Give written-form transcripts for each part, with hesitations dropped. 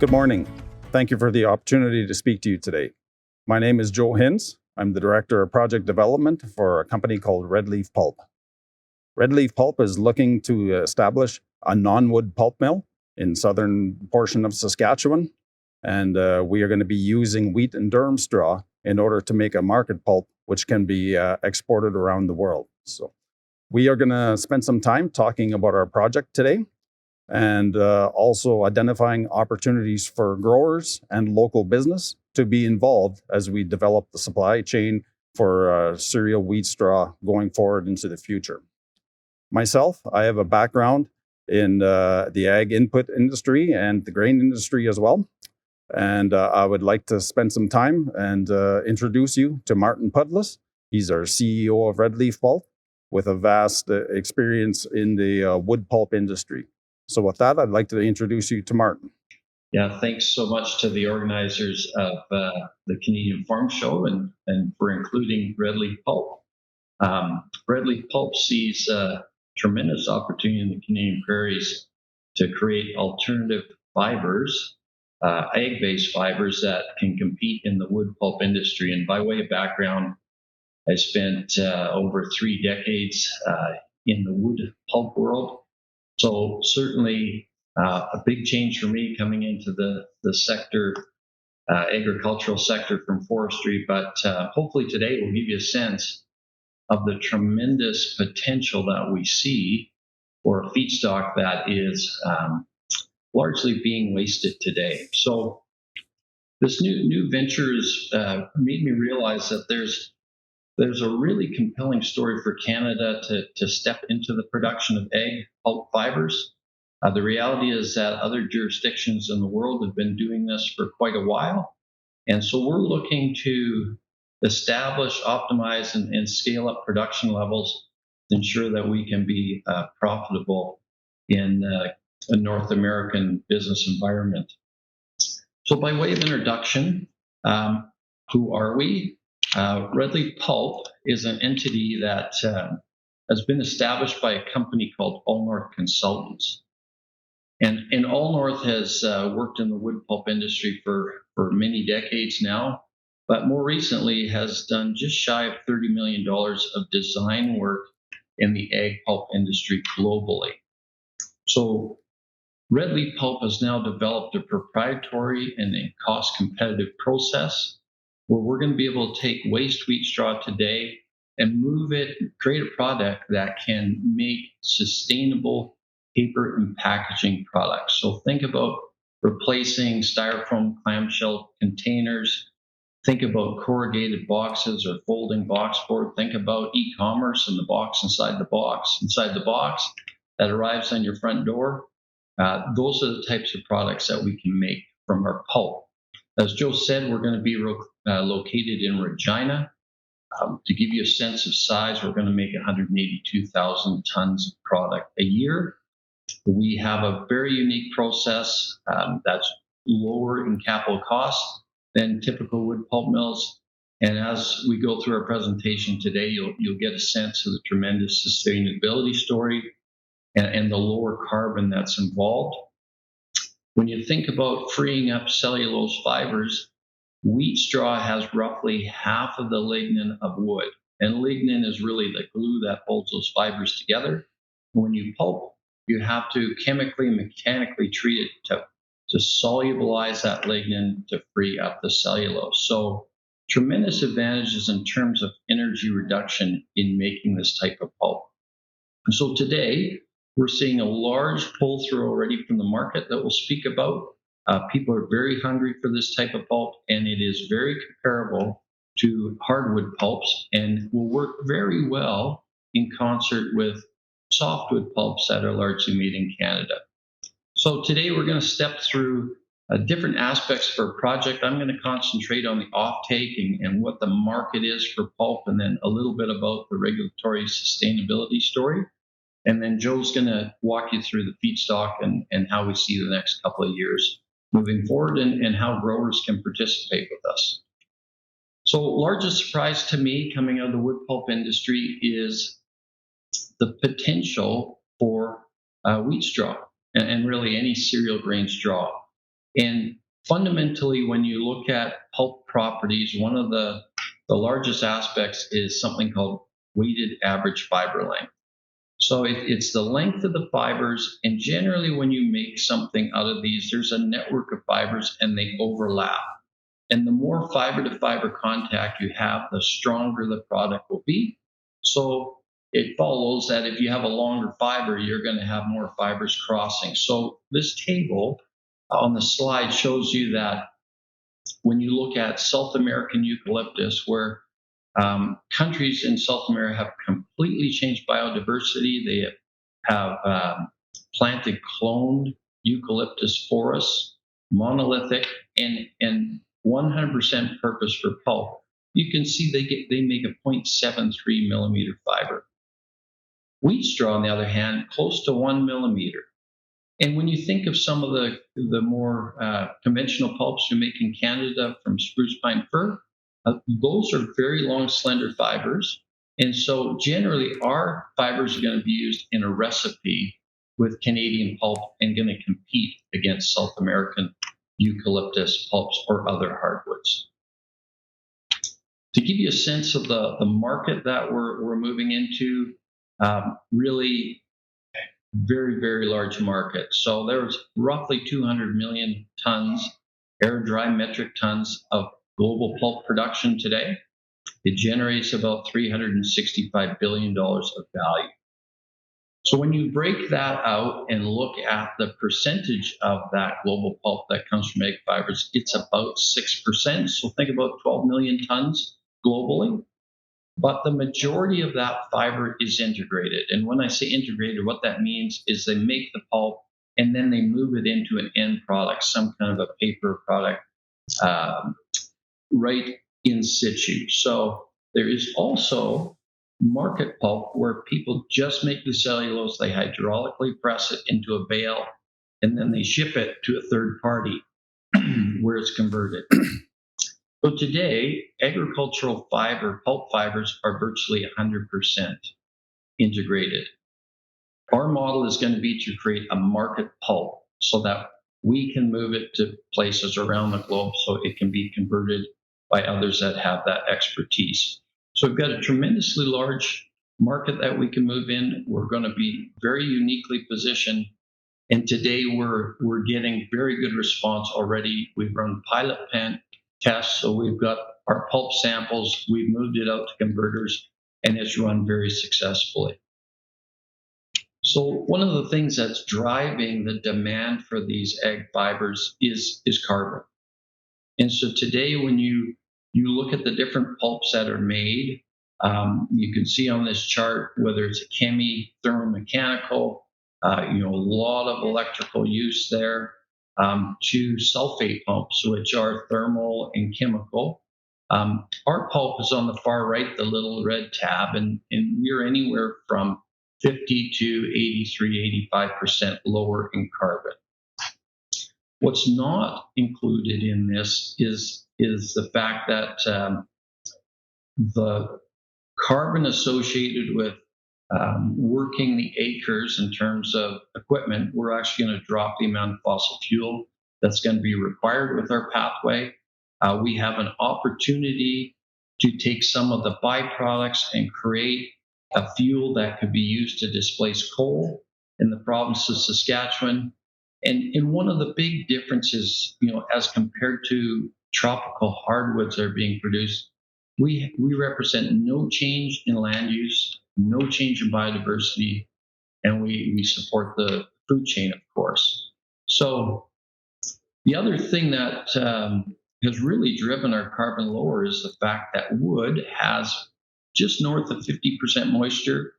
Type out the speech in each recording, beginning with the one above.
Good morning. Thank you for the opportunity to speak to you today. My name is Joe Hinz. I'm the Director of Project Development for a company called Leaf Pulp. Leaf Pulp is looking to establish a non-wood pulp mill in southern portion of Saskatchewan, and we are going to be using wheat and durum straw in order to make a market pulp which can be exported around the world. So we are going to spend some time talking about our project today, and also identifying opportunities for growers and local business to be involved as we develop the supply chain for cereal wheat straw going forward into the future. Myself, I have a background in the ag input industry and the grain industry as well. And I would like to spend some time and introduce you to Martin Pudlas. He's our CEO of Leaf Pulp with a vast experience in the wood pulp industry. So with that, I'd like to introduce you to Martin. Yeah, thanks so much to the organizers of the Canadian Farm Show and for including Leaf Pulp. Leaf Pulp sees a tremendous opportunity in the Canadian prairies to create alternative fibers, egg-based fibers that can compete in the wood pulp industry. And by way of background, I spent over 3 decades in the wood pulp world. So certainly a big change for me coming into the sector, agricultural sector from forestry. But hopefully today will give you a sense of the tremendous potential that we see for a feedstock that is largely being wasted today. So this new venture has made me realize that there's a really compelling story for Canada to step into the production of egg pulp fibers. The reality is that other jurisdictions in the world have been doing this for quite a while. And so we're looking to establish, optimize, and scale up production levels to ensure that we can be profitable in a North American business environment. So by way of introduction, who are we? Leaf Pulp is an entity that has been established by a company called All North Consultants. And All North has worked in the wood pulp industry for many decades now, but more recently has done just shy of $30 million of design work in the egg pulp industry globally. So Leaf Pulp has now developed a proprietary and a cost competitive process where we're going to be able to take waste wheat straw today and move it, create a product that can make sustainable paper and packaging products. So think about replacing styrofoam clamshell containers. Think about corrugated boxes or folding box board. Think about e-commerce and the box inside the box that arrives on your front door. Those are the types of products that we can make from our pulp. As Joe said, we're going to be located in Regina. To give you a sense of size, we're going to make 182,000 tons of product a year. We have a very unique process that's lower in capital costs than typical wood pulp mills. And as we go through our presentation today, you'll get a sense of the tremendous sustainability story and the lower carbon that's involved. When you think about freeing up cellulose fibers, wheat straw has roughly half of the lignin of wood. And lignin is really the glue that holds those fibers together. When you pulp, you have to chemically and mechanically treat it to solubilize that lignin to free up the cellulose. So tremendous advantages in terms of energy reduction in making this type of pulp. And so today, we're seeing a large pull-through already from the market that we'll speak about. People are very hungry for this type of pulp, and it is very comparable to hardwood pulps and will work very well in concert with softwood pulps that are largely made in Canada. So today we're going to step through different aspects of our project. I'm going to concentrate on the offtake and what the market is for pulp, and then a little bit about the regulatory sustainability story. And then Joe's going to walk you through the feedstock and how we see the next couple of years moving forward and how growers can participate with us. So largest surprise to me coming out of the wood pulp industry is the potential for wheat straw and really any cereal grain straw. And fundamentally, when you look at pulp properties, one of the largest aspects is something called weighted average fiber length. So it's the length of the fibers, and generally, when you make something out of these, there's a network of fibers and they overlap. And the more fiber to fiber contact you have, the stronger the product will be. So it follows that if you have a longer fiber, you're going to have more fibers crossing. So this table on the slide shows you that when you look at South American eucalyptus, where countries in South America have completely changed biodiversity, they have planted cloned eucalyptus forests, monolithic, and 100% purpose for pulp. You can see they make a 0.73 millimeter fiber. Wheat straw, on the other hand, close to 1 millimeter. And when you think of some of the more conventional pulps you make in Canada from spruce pine fir, those are very long, slender fibers. And so generally, our fibers are going to be used in a recipe with Canadian pulp and going to compete against South American eucalyptus pulps or other hardwoods. To give you a sense of the market that we're moving into, really very, very large market. So there's roughly 200 million tons, air dry metric tons of global pulp production today. It generates about $365 billion of value. So when you break that out and look at the percentage of that global pulp that comes from egg fibers, it's about 6%. So think about 12 million tons globally. But the majority of that fiber is integrated. And when I say integrated, what that means is they make the pulp and then they move it into an end product, some kind of a paper product, right in situ. So there is also market pulp where people just make the cellulose, they hydraulically press it into a bale, and then they ship it to a third party where it's converted. So today, agricultural pulp fibers are virtually 100% integrated. Our model is going to be to create a market pulp so that we can move it to places around the globe so it can be converted by others that have that expertise. So we've got a tremendously large market that we can move in. We're going to be very uniquely positioned. And today we're getting very good response already. We've run pilot pen tests, so we've got our pulp samples. We've moved it out to converters, and it's run very successfully. So one of the things that's driving the demand for these egg fibers is carbon. And so today, when you look at the different pulps that are made, you can see on this chart whether it's a chemi, thermomechanical, a lot of electrical use there, to sulfate pulps, which are thermal and chemical. Our pulp is on the far right, the little red tab, and we're anywhere from 50 to 83, 85% lower in carbon. What's not included in this is the fact that the carbon associated with working the acres in terms of equipment, we're actually going to drop the amount of fossil fuel that's going to be required with our pathway. We have an opportunity to take some of the byproducts and create a fuel that could be used to displace coal in the province of Saskatchewan. And one of the big differences, as compared to tropical hardwoods that are being produced, we represent no change in land use, no change in biodiversity, and we support the food chain, of course. So the other thing that has really driven our carbon lower is the fact that wood has just north of 50% moisture,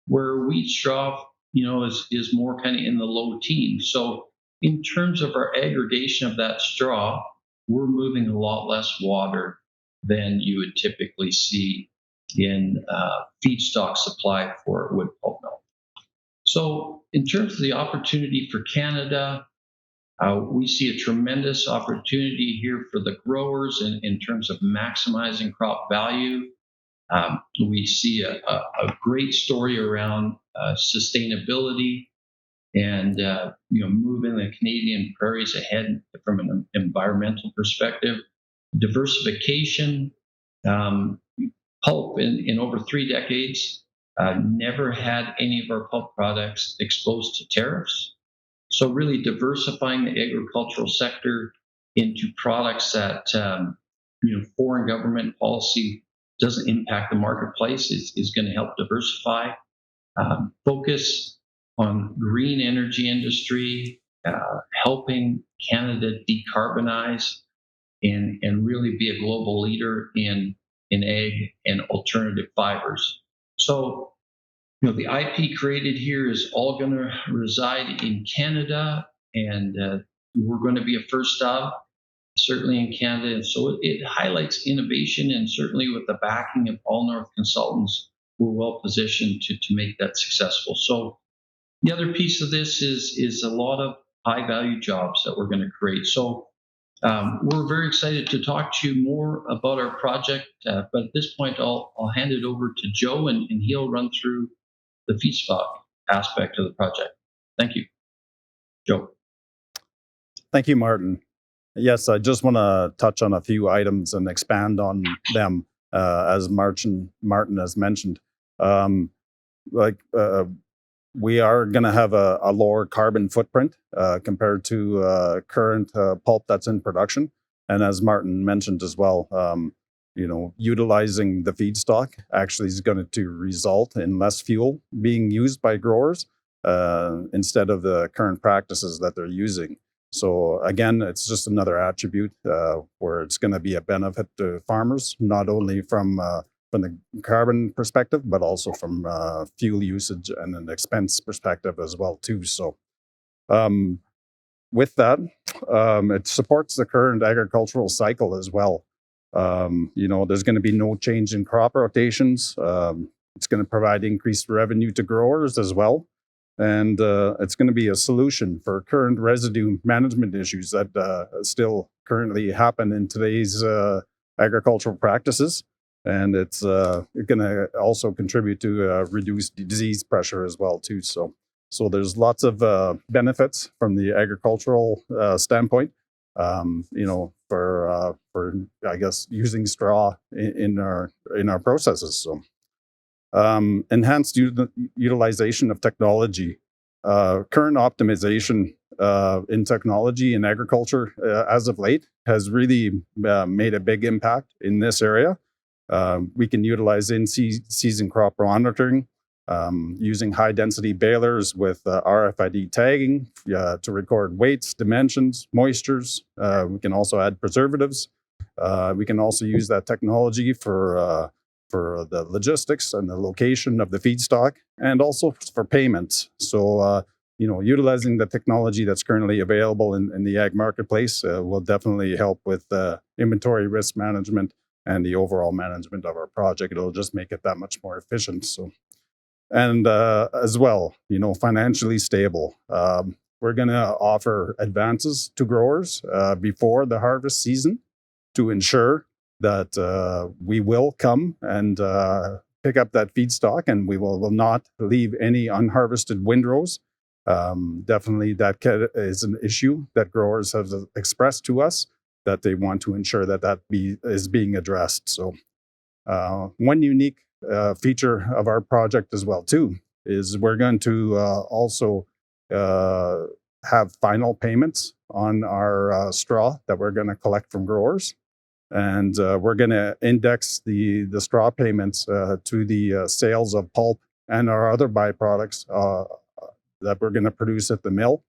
where wheat straw, is more kind of in the low teens. So in terms of our aggregation of that straw, we're moving a lot less water than you would typically see in feedstock supply for wood pulp mill. So in terms of the opportunity for Canada, we see a tremendous opportunity here for the growers in terms of maximizing crop value. We see a great story around sustainability. and moving the Canadian prairies ahead from an environmental perspective. Diversification. Pulp in over 3 decades never had any of our pulp products exposed to tariffs. So really diversifying the agricultural sector into products that foreign government policy doesn't impact the marketplace is going to help diversify. Focus on green energy industry, helping Canada decarbonize and really be a global leader in ag and alternative fibers. So, the IP created here is all going to reside in Canada, and we're going to be a first stop, certainly in Canada. And so it highlights innovation, and certainly with the backing of All North Consultants, we're well positioned to make that successful. So the other piece of this is a lot of high value jobs that we're going to create. So we're very excited to talk to you more about our project, but at this point, I'll hand it over to Joe, and he'll run through the feedstock aspect of the project. Thank you, Joe. Thank you, Martin. Yes, I just want to touch on a few items and expand on them, as Martin has mentioned. We are going to have a lower carbon footprint compared to current pulp that's in production. And as Martin mentioned as well, utilizing the feedstock actually is going to result in less fuel being used by growers instead of the current practices that they're using. So again, it's just another attribute where it's going to be a benefit to farmers, not only from the carbon perspective, but also from fuel usage and an expense perspective as well too. So with that, it supports the current agricultural cycle as well. There's going to be no change in crop rotations. It's going to provide increased revenue to growers as well. And it's going to be a solution for current residue management issues that still currently happen in today's agricultural practices. And it's going to also contribute to reduced disease pressure as well too. So there's lots of benefits from the agricultural standpoint. For I guess using straw in our processes. So enhanced utilization of technology, current optimization in technology in agriculture as of late has really made a big impact in this area. We can utilize in-season crop monitoring, using high-density balers with RFID tagging to record weights, dimensions, moistures. We can also add preservatives. We can also use that technology for the logistics and the location of the feedstock, and also for payments. So, utilizing the technology that's currently available in the ag marketplace will definitely help with inventory risk management and the overall management of our project. It'll just make it that much more efficient. So, and as well, financially stable. We're going to offer advances to growers before the harvest season to ensure that we will come and pick up that feedstock, and we will not leave any unharvested windrows. Definitely that is an issue that growers have expressed to us, that they want to ensure that is being addressed. So one unique feature of our project as well too is we're going to also have final payments on our straw that we're going to collect from growers. And we're going to index the straw payments to the sales of pulp and our other byproducts that we're going to produce at the mill,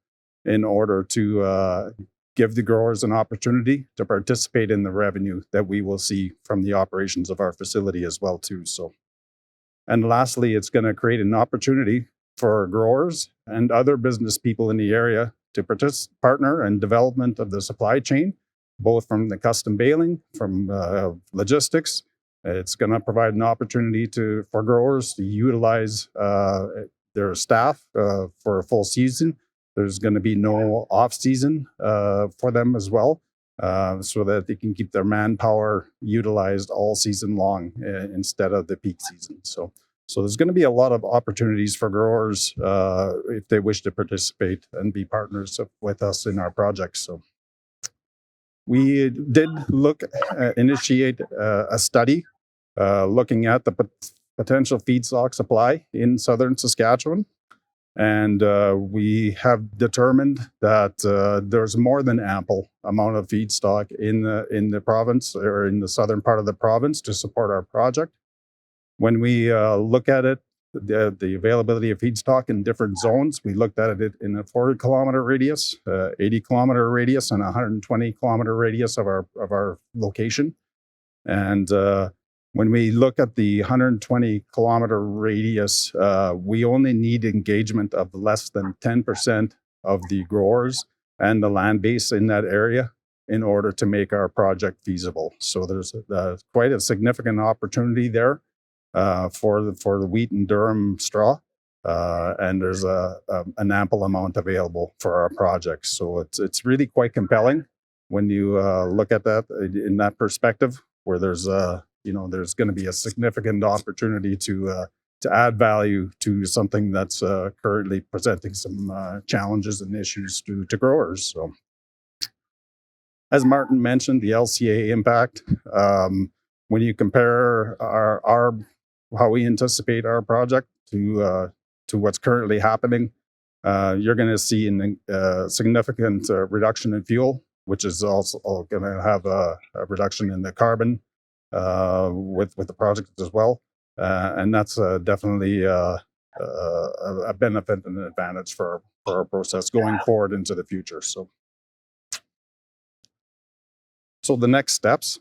in order to give the growers an opportunity to participate in the revenue that we will see from the operations of our facility as well too. So, and lastly, it's going to create an opportunity for growers and other business people in the area to partner in development of the supply chain, both from the custom baling, from logistics. It's going to provide an opportunity for growers to utilize their staff for a full season. There's going to be no off season for them as well, so that they can keep their manpower utilized all season long instead of the peak season. So So there's going to be a lot of opportunities for growers if they wish to participate and be partners with us in our projects. So we did initiate a study looking at the potential feedstock supply in southern Saskatchewan. And we have determined that there's more than ample amount of feedstock in the province, or in the southern part of the province, to support our project. When we look at it, the availability of feedstock in different zones, we looked at it in a 40-kilometer radius, 80-kilometer radius, and 120-kilometer radius of our location. And when we look at the 120-kilometer radius, we only need engagement of less than 10% of the growers and the land base in that area in order to make our project feasible. So there's quite a significant opportunity there for the wheat and durum straw, and there's an ample amount available for our project. So it's really quite compelling when you look at that in that perspective, where there's there's going to be a significant opportunity to add value to something that's currently presenting some challenges and issues to growers. So, as Martin mentioned, the LCA impact. When you compare our how we anticipate our project to what's currently happening, you're going to see a significant reduction in fuel, which is also going to have a reduction in the carbon with the project as well. And that's definitely a benefit and an advantage for our process going forward into the future. So the next steps,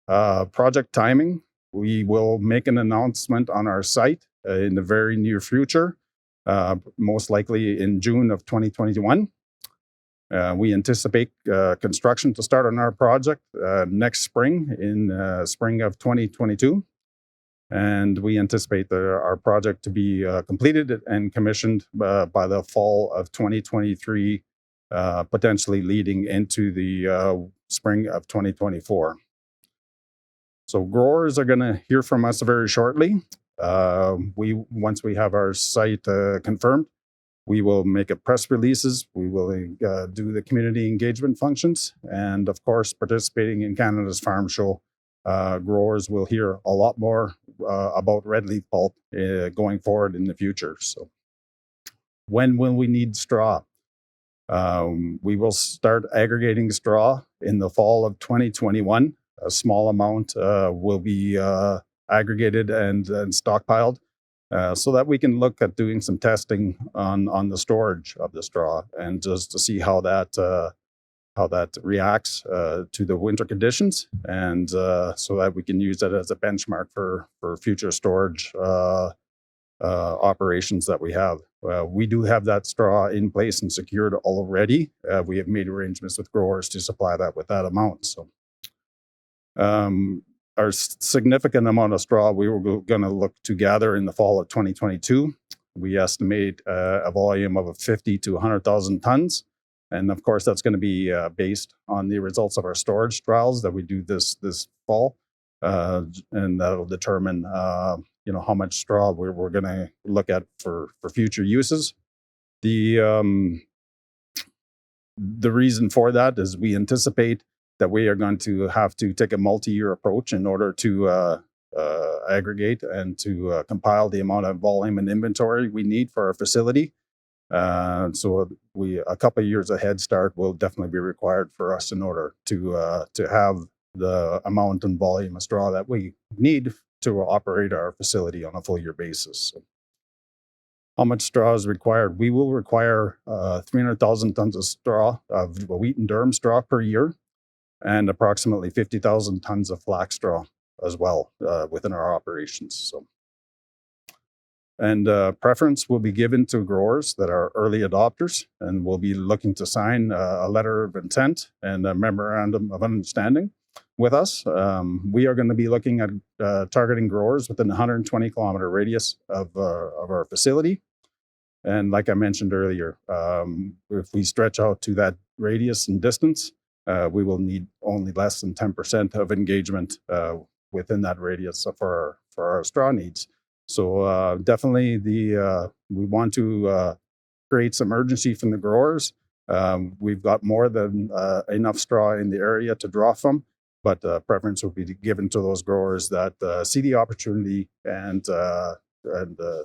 project timing, we will make an announcement on our site in the very near future, most likely in June of 2021. We anticipate construction to start on our project next spring, in spring of 2022. And we anticipate our project to be completed and commissioned by the fall of 2023, potentially leading into the spring of 2024. So growers are going to hear from us very shortly. Once we have our site confirmed, we will make press releases. We will do the community engagement functions, and of course, participating in Canada's Farm Show, growers will hear a lot more about red leaf pulp going forward in the future. So, when will we need straw? We will start aggregating straw in the fall of 2021. A small amount will be aggregated and stockpiled, so that we can look at doing some testing on the storage of the straw, and just to see how that reacts to the winter conditions, and so that we can use it as a benchmark for future storage operations that we have. We do have that straw in place and secured already. We have made arrangements with growers to supply that with that amount. So our significant amount of straw we were going to look to gather in the fall of 2022. We estimate a volume of 50 to 100,000 tons. And of course, that's going to be based on the results of our storage trials that we do this fall. And that'll determine how much straw we're going to look at for future uses. The reason for that is we anticipate that we are going to have to take a multi-year approach in order to aggregate and to compile the amount of volume and inventory we need for our facility. So a couple of years of head start will definitely be required for us in order to have the amount and volume of straw that we need to operate our facility on a full year basis. So how much straw is required? We will require 300,000 tons of straw, of wheat and durum straw per year, and approximately 50,000 tons of flax straw as well within our operations. So, and preference will be given to growers that are early adopters, and will be looking to sign a letter of intent and a memorandum of understanding with us. We are going to be looking at targeting growers within the 120-kilometer radius of our facility. And like I mentioned earlier, if we stretch out to that radius and distance, we will need only less than 10% of engagement within that radius for our straw needs. So definitely we want to create some urgency from the growers. We've got more than enough straw in the area to draw from, but preference will be given to those growers that see the opportunity and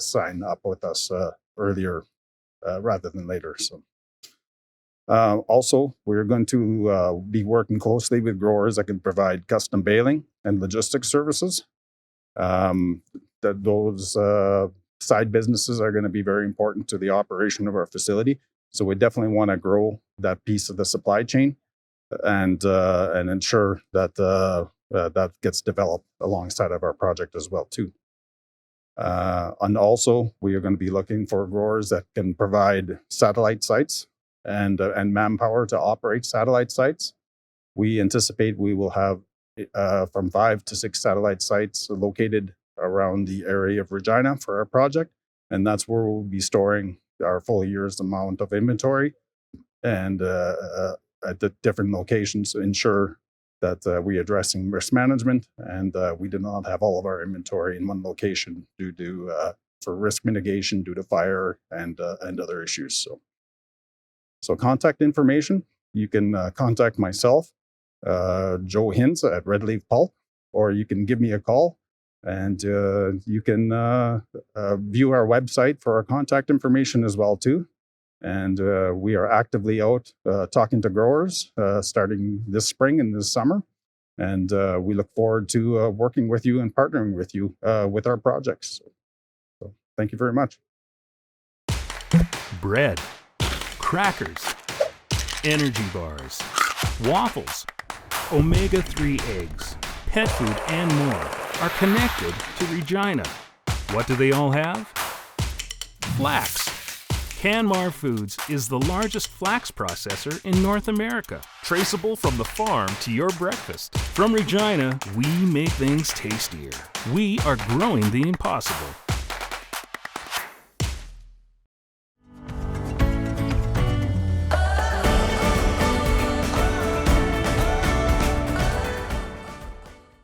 sign up with us earlier rather than later. So. Also, we're going to be working closely with growers that can provide custom baling and logistics services. Those side businesses are going to be very important to the operation of our facility. So we definitely want to grow that piece of the supply chain and ensure that that gets developed alongside of our project as well too. And also, we are going to be looking for growers that can provide satellite sites and manpower to operate satellite sites. We anticipate we will have from 5 to 6 satellite sites located around the area of Regina for our project, and that's where we'll be storing our full year's amount of inventory and at the different locations to ensure that we're addressing risk management and we do not have all of our inventory in one location due to for risk mitigation due to fire and other issues. So contact information, you can contact myself, Joe Hinz at Red Leaf Pulp, or you can give me a call and you can view our website for our contact information as well too. And we are actively out talking to growers starting this spring and this summer. And we look forward to working with you and partnering with you with our projects. So thank you very much. Bread, crackers, energy bars, waffles, omega-3 eggs, pet food, and more are connected to Regina. What do they all have? Flax. Canmar Foods is the largest flax processor in North America, traceable from the farm to your breakfast. From Regina, we make things tastier. We are growing the impossible.